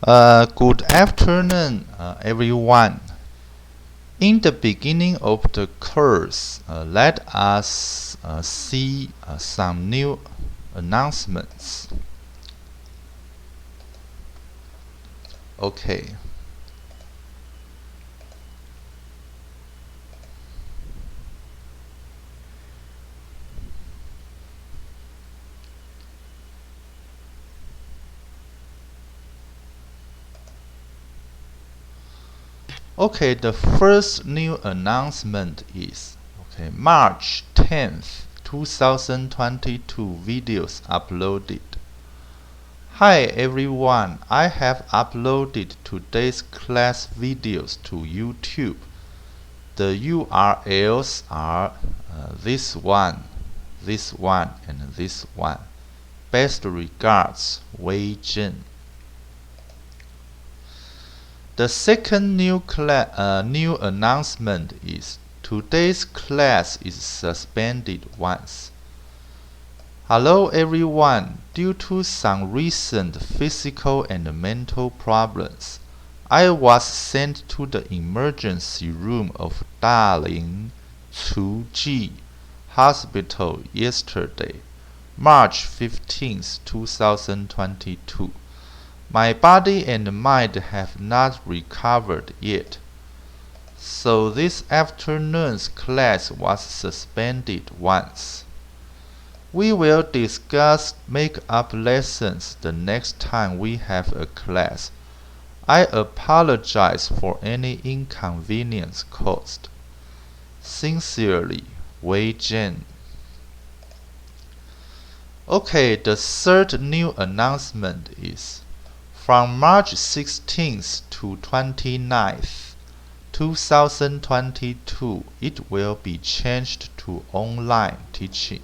Good afternoon, everyone. In the beginning of the course, let us see some new announcements. Okay. Okay, the first new announcement is March 10th, 2022 videos uploaded. Hi everyone, I have uploaded today's class videos to YouTube. The URLs are this one, and this one. Best regards, Wei Zhen. The second new announcement is today's class is suspended once. Hello everyone, due to some recent physical and mental problems, I was sent to the emergency room of Daling Cuji Hospital yesterday, March 15, 2022. My body and mind have not recovered yet, so this afternoon's class was suspended once. We will discuss make-up lessons the next time we have a class. I apologize for any inconvenience caused. Sincerely, Wei Zhen. Okay, the third new announcement is from March 16th to 29th, 2022, it will be changed to online teaching.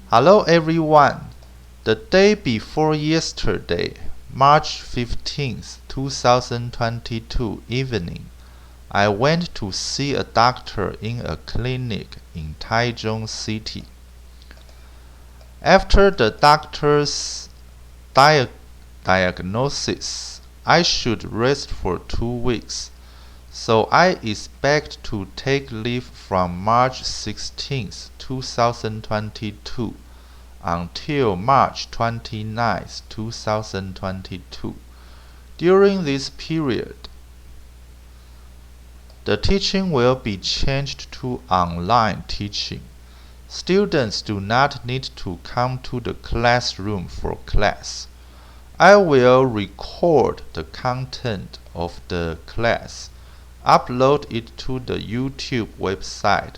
Hello everyone. The day before yesterday, March 15th, 2022 evening, I went to see a doctor in a clinic in Taichung City. After the doctor's diagnosis, I should rest for 2 weeks, so I expect to take leave from March 16, 2022 until March 29, 2022. During this period, the teaching will be changed to online teaching. Students do not need to come to the classroom for class. I will record the content of the class, upload it to the YouTube website,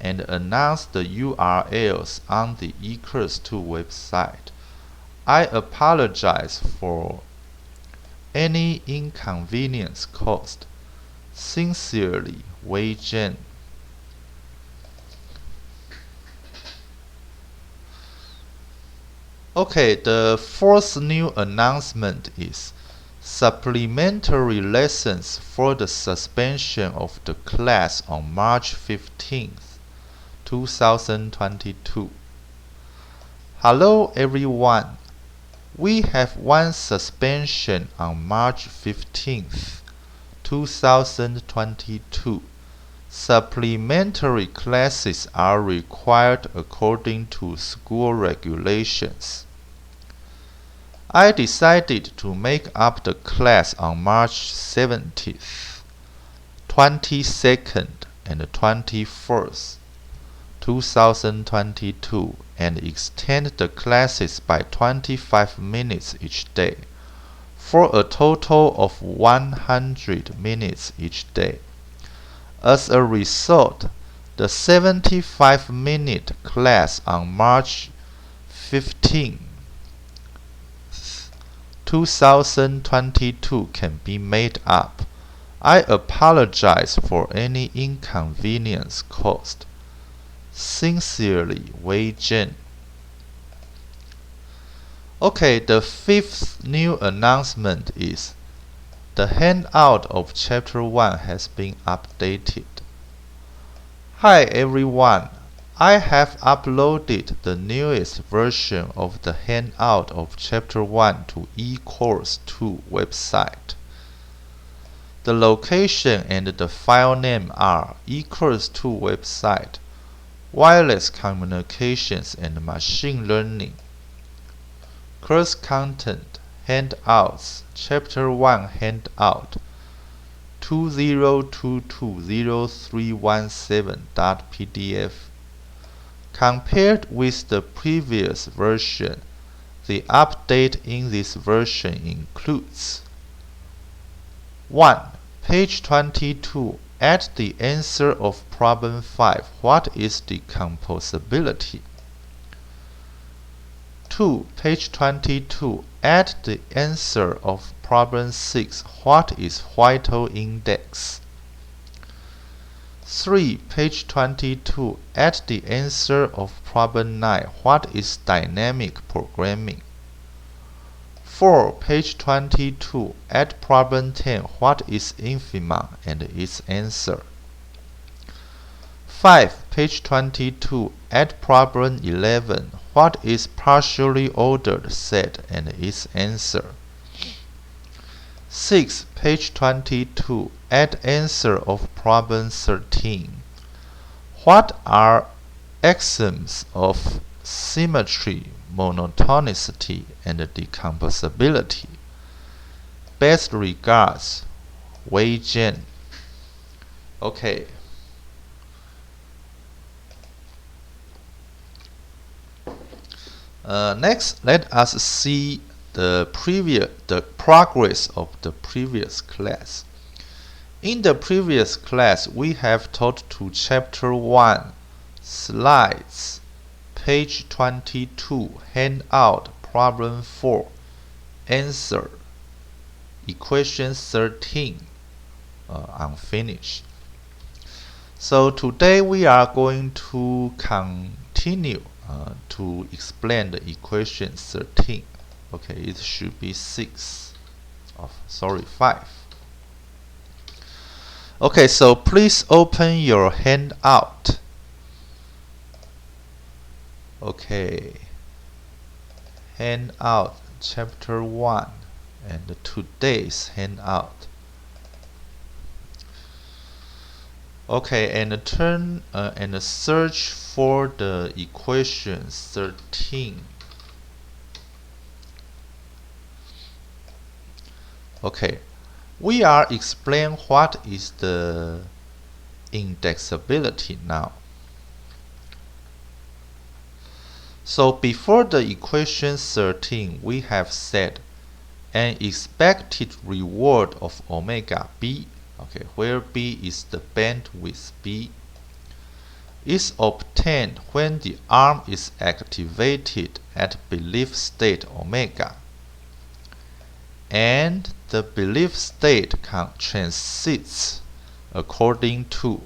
and announce the URLs on the eCourse2 website. I apologize for any inconvenience caused. Sincerely, Wei Zhen. Okay, the fourth new announcement is supplementary lessons for the suspension of the class on March 15th, 2022. Hello everyone. We have one suspension on March 15th, 2022. Supplementary classes are required according to school regulations. I decided to make up the class on March 17th, 22nd, and 21st, 2022 and extend the classes by 25 minutes each day, for a total of 100 minutes each day. As a result, the 75-minute class on March 15, 2022 can be made up. I apologize for any inconvenience caused. Sincerely, Wei Zhen. Okay, the fifth new announcement is the handout of Chapter 1 has been updated. Hi everyone, I have uploaded the newest version of the handout of Chapter 1 to eCourse 2 website. The location and the file name are eCourse 2 website, wireless communications and machine learning. Course content, handouts, Chapter 1 handout 20220317.pdf. Compared with the previous version, the update in this version includes 1. Page 22. Add the answer of problem 5. What is decomposability? 2. Page 22. Add the answer of problem 6. What is Whittle index? 3. Page 22. Add the answer of problem 9. What is dynamic programming? 4. Page 22. Add problem 10. What is Infimon and its answer? 5. Page 22. Add problem 11. What is partially ordered set and its answer? 6. Page 22. Add answer of problem 13. What are axioms of symmetry, monotonicity, and decomposability? Best regards, Wei Jian. Okay. Next, let us see the progress of the previous class. In the previous class, we have taught to Chapter 1, slides, page 22, handout, problem 4, answer, equation 13, unfinished. So today we are going to continue to explain the equation 13. Okay, it should be 5. Okay, so please open your handout. Okay, handout Chapter 1 and today's handout. Okay, and turn and search for the equation 13. Okay, we are explaining what is the indexability now. So before the equation 13, we have said an expected reward of omega b, okay, where b is the bandwidth b, is obtained when the arm is activated at belief state omega, and the belief state transits according to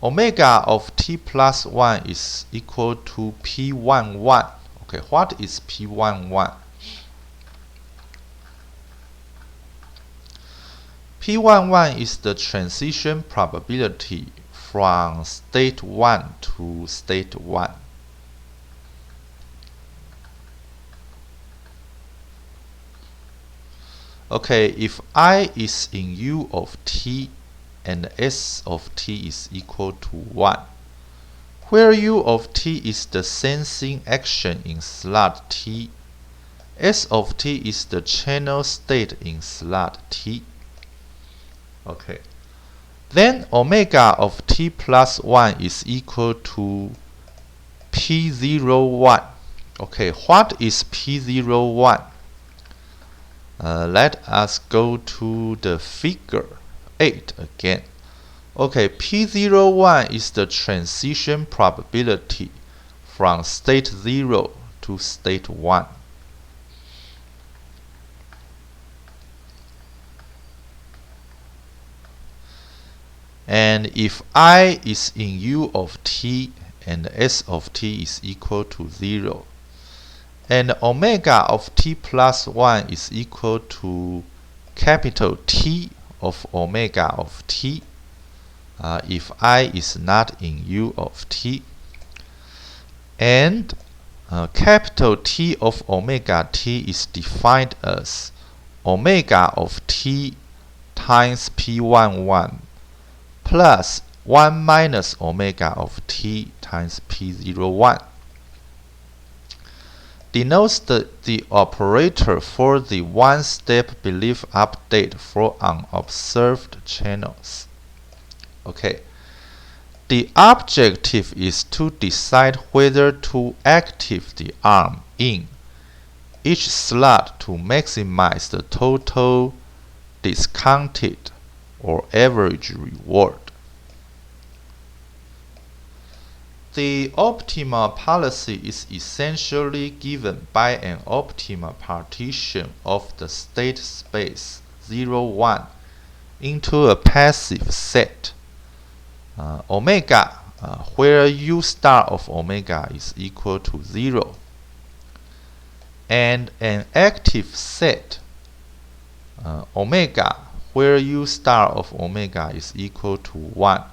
omega of t plus 1 is equal to p11. Okay, what is p11? P11 is the transition probability from state 1 to state 1. Okay, if I is in u of t and s of t is equal to 1, where u of t is the sensing action in slot t, s of t is the channel state in slot t. Okay, then omega of t plus 1 is equal to p01. Okay, what is p01? Let us go to the figure 8 again. Okay, p01 is the transition probability from state 0 to state 1. And if I is in u of t and s of t is equal to 0, and omega of t plus 1 is equal to capital T of omega of t, if I is not in u of t, And capital T of omega t is defined as omega of t times p11 plus 1 minus omega of t times p01. Denotes the operator for the one-step belief update for unobserved channels. Okay. The objective is to decide whether to activate the arm in each slot to maximize the total discounted or average reward. The optimal policy is essentially given by an optimal partition of the state space 0, 1 into a passive set omega where u star of omega is equal to 0, and an active set omega where u star of omega is equal to 1,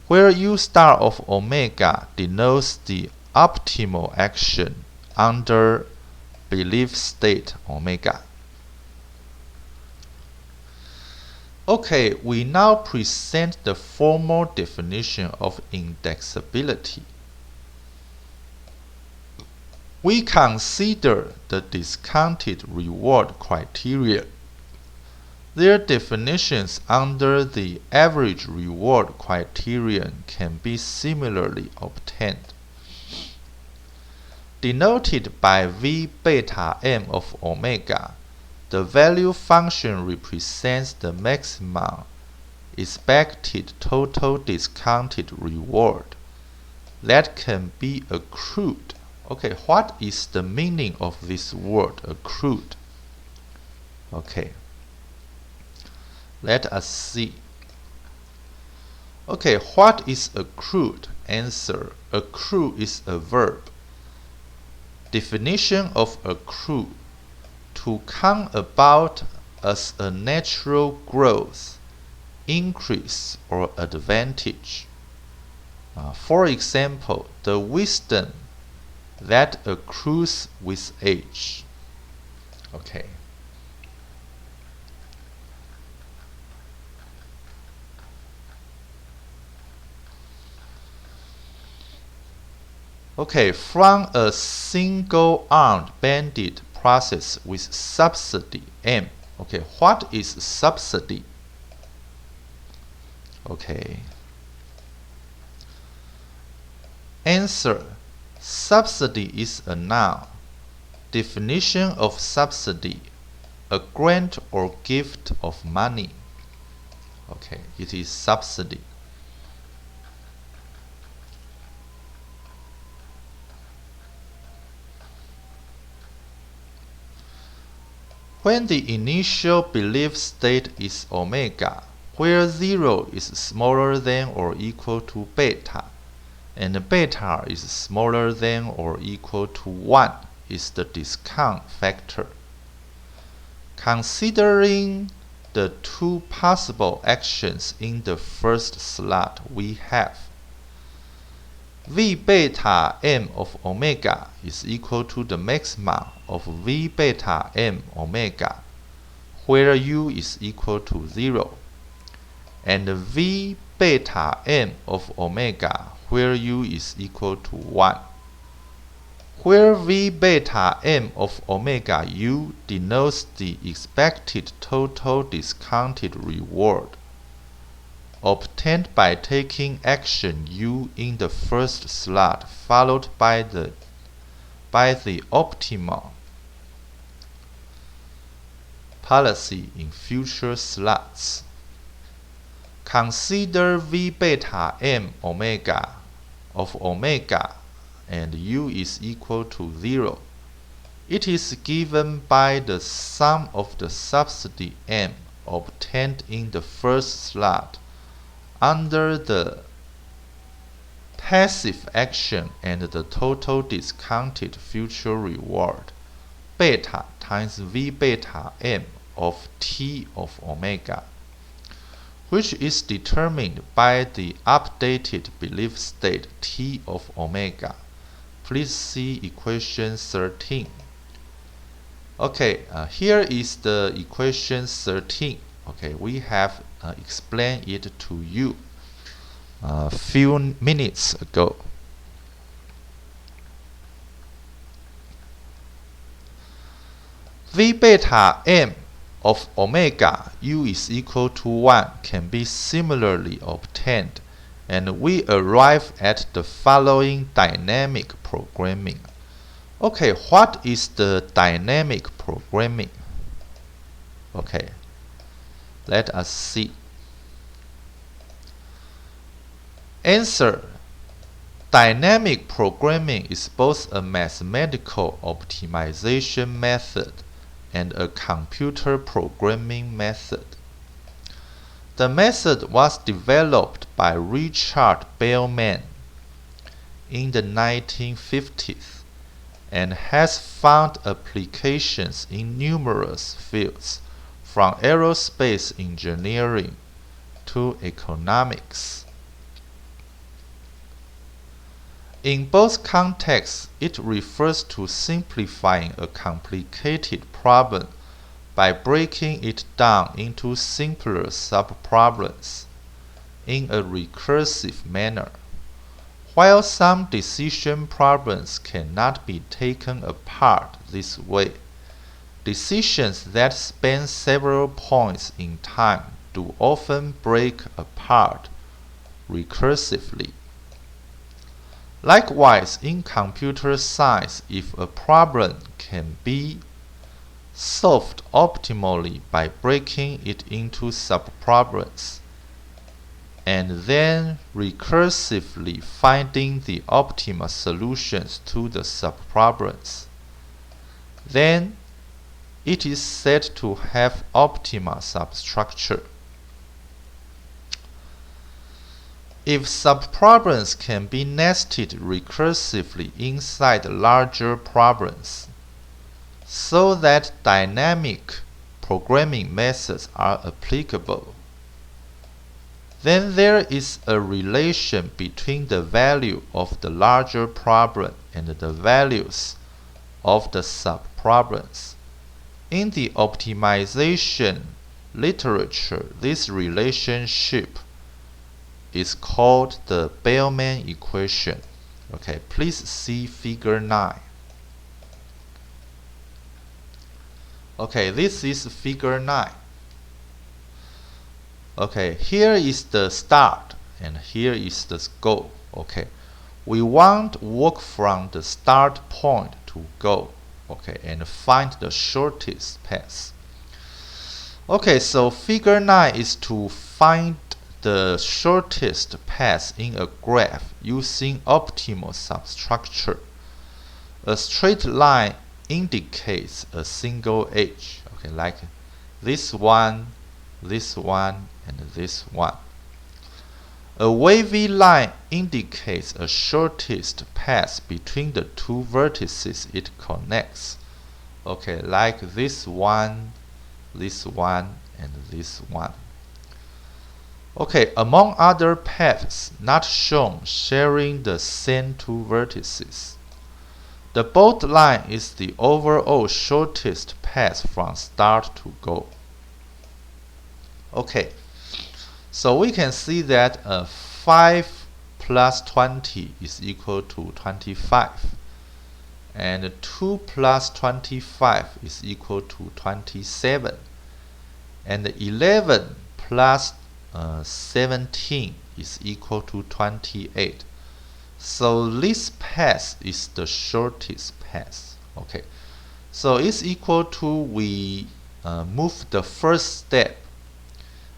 where u star of omega denotes the optimal action under belief state omega. Okay, we now present the formal definition of indexability. We consider the discounted reward criteria. Their definitions under the average reward criterion can be similarly obtained. Denoted by V beta m of omega, the value function represents the maximum expected total discounted reward that can be accrued. Okay, what is the meaning of this word accrued? Okay, let us see. Okay, what is accrued? Answer: accrue is a verb. Definition of accrue: to come about as a natural growth, increase, or advantage. For example, the wisdom that accrues with age. Okay. Okay, from a single-armed bandit process with subsidy M. Okay, what is subsidy? Okay. Answer: subsidy is a noun. Definition of subsidy: a grant or gift of money. Okay, it is subsidy. When the initial belief state is omega, where 0 is smaller than or equal to beta, and beta is smaller than or equal to 1 is the discount factor. Considering the two possible actions in the first slot, we have V beta m of omega is equal to the maximum of V beta m omega, where u is equal to 0, and V beta m of omega, where u is equal to 1, where V beta m of omega u denotes the expected total discounted reward obtained by taking action u in the first slot followed by the optimal policy in future slots. Consider V beta m omega of omega and u is equal to 0. It is given by the sum of the subsidy m obtained in the first slot under the passive action and the total discounted future reward beta times V beta m of t of omega, which is determined by the updated belief state t of omega Please see equation 13. Okay, here is the equation 13. Okay, we have explained it to you a few minutes ago. V beta m of omega u is equal to 1 can be similarly obtained, and we arrive at the following dynamic programming. Okay, what is the dynamic programming? Okay, let us see. Answer: dynamic programming is both a mathematical optimization method and a computer programming method. The method was developed by Richard Bellman in the 1950s and has found applications in numerous fields, from aerospace engineering to economics. In both contexts, it refers to simplifying a complicated problem by breaking it down into simpler subproblems in a recursive manner. While some decision problems cannot be taken apart this way, decisions that span several points in time do often break apart recursively. Likewise, in computer science, if a problem can be solved optimally by breaking it into subproblems and then recursively finding the optimal solutions to the subproblems, then it is said to have optimal substructure. If subproblems can be nested recursively inside larger problems, so that dynamic programming methods are applicable, then there is a relation between the value of the larger problem and the values of the subproblems. In the optimization literature, this relationship is called the Bellman equation. Okay, please see figure 9. Okay, this is figure 9. Okay, here is the start and here is the goal. Okay, we want to walk from the start point to goal. Okay, and find the shortest path. Okay, so figure 9 is to find the shortest path in a graph using optimal substructure. A straight line indicates a single edge, okay, like this one, and this one. A wavy line indicates a shortest path between the two vertices it connects, okay, like this one, and this one. Okay, among other paths not shown sharing the same two vertices, the bold line is the overall shortest path from start to goal. Okay, so we can see that 5 plus 20 is equal to 25, and 2 plus 25 is equal to 27, and 11 plus 17 is equal to 28. So this path is the shortest path. Okay, so it's equal to we move the first step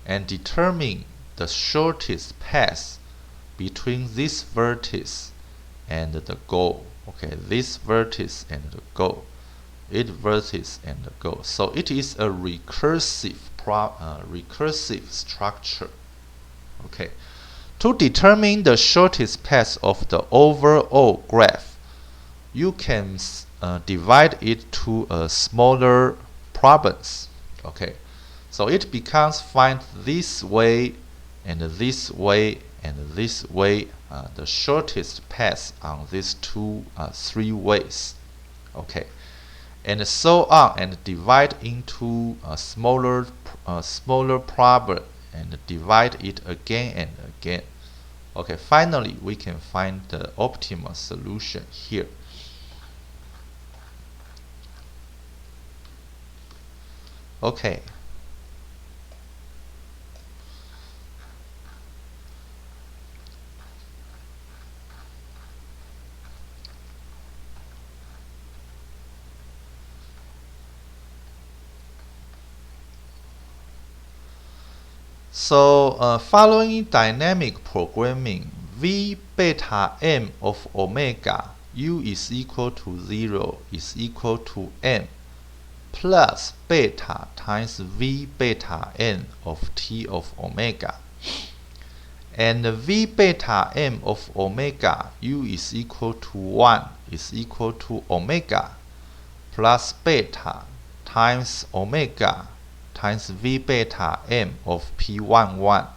and determine the shortest path between this vertex and the goal. Okay, this vertex and the goal, vertex and the goal. So it is a recursive structure. Okay, to determine the shortest path of the overall graph, you can divide it to smaller problems. Okay, so it becomes find this way and this way and this way the shortest path on these three ways. Okay, and so on, and divide into a smaller problem and divide it again and again. Okay, finally we can find the optimal solution here. Okay. So following dynamic programming, V beta m of omega u is equal to 0 is equal to m plus beta times V beta n of t of omega. And V beta m of omega u is equal to 1 is equal to omega plus beta times omega times V beta m of P11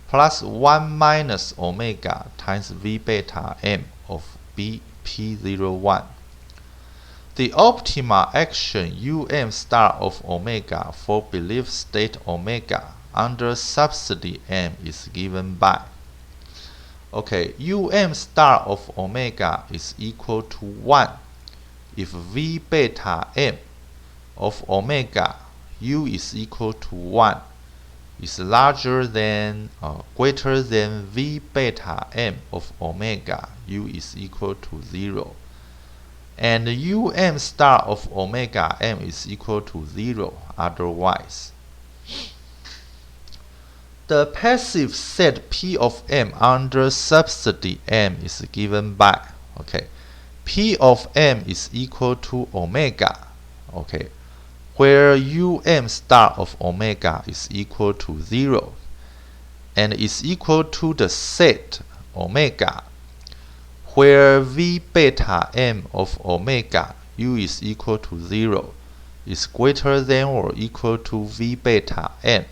plus 1 minus omega times V beta m of P01. The optimal action um star of omega for belief state omega under subsidy m is given by. Okay, um star of omega is equal to 1 if V beta m of omega u is equal to 1 is larger than or greater than V beta m of omega u is equal to 0, and um star of omega m is equal to 0 otherwise. The passive set P of m under subsidy m is given by, okay, P of m is equal to omega, okay, where um star of omega is equal to 0 and is equal to the set omega, where V beta m of omega u is equal to 0 is greater than or equal to V beta n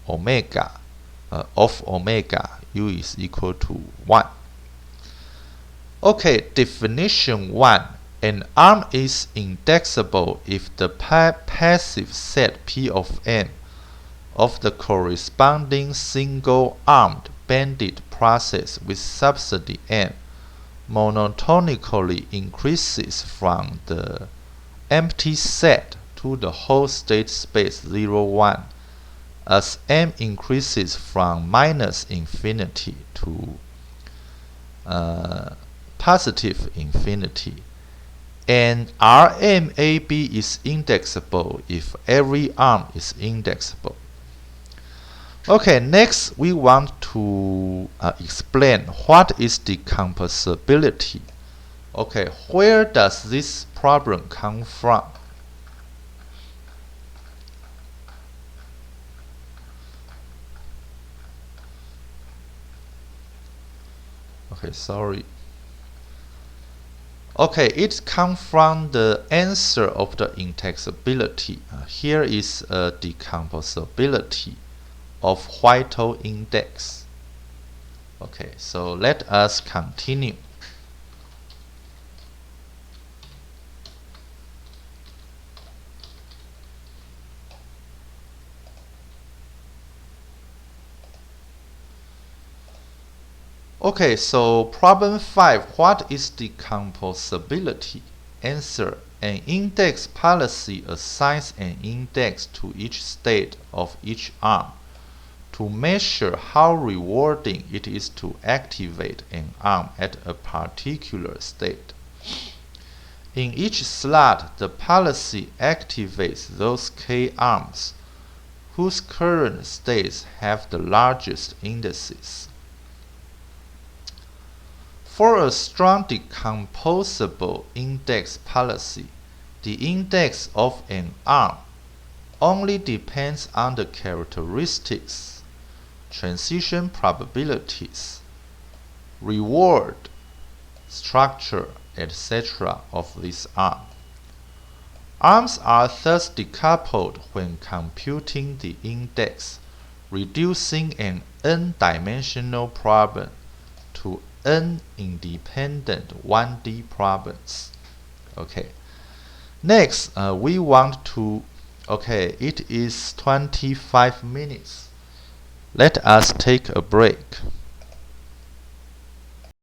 omega of omega u is equal to 1. Okay, definition 1. An arm is indexable if the passive set P of m of the corresponding single-armed banded process with subsidy n monotonically increases from the empty set to the whole state space 0, 1 as m increases from minus infinity to positive infinity. And RMAB is indexable if every arm is indexable. Okay, next we want to explain what is decomposability. Okay, where does this problem come from? Okay, sorry. Okay, it comes from the answer of the indexability. Here is a decomposability of Whittle index. Okay, so let us continue. Okay, so problem 5. What is decomposability? Answer. An index policy assigns an index to each state of each arm to measure how rewarding it is to activate an arm at a particular state. In each slot, the policy activates those k arms whose current states have the largest indices. For a strong decomposable index policy, the index of an arm only depends on the characteristics, transition probabilities, reward, structure, etc. of this arm. Arms are thus decoupled when computing the index reducing an n-dimensional problem to n independent 1D problems. Okay. Next, we want to, okay, it is 25 minutes. Let us take a break.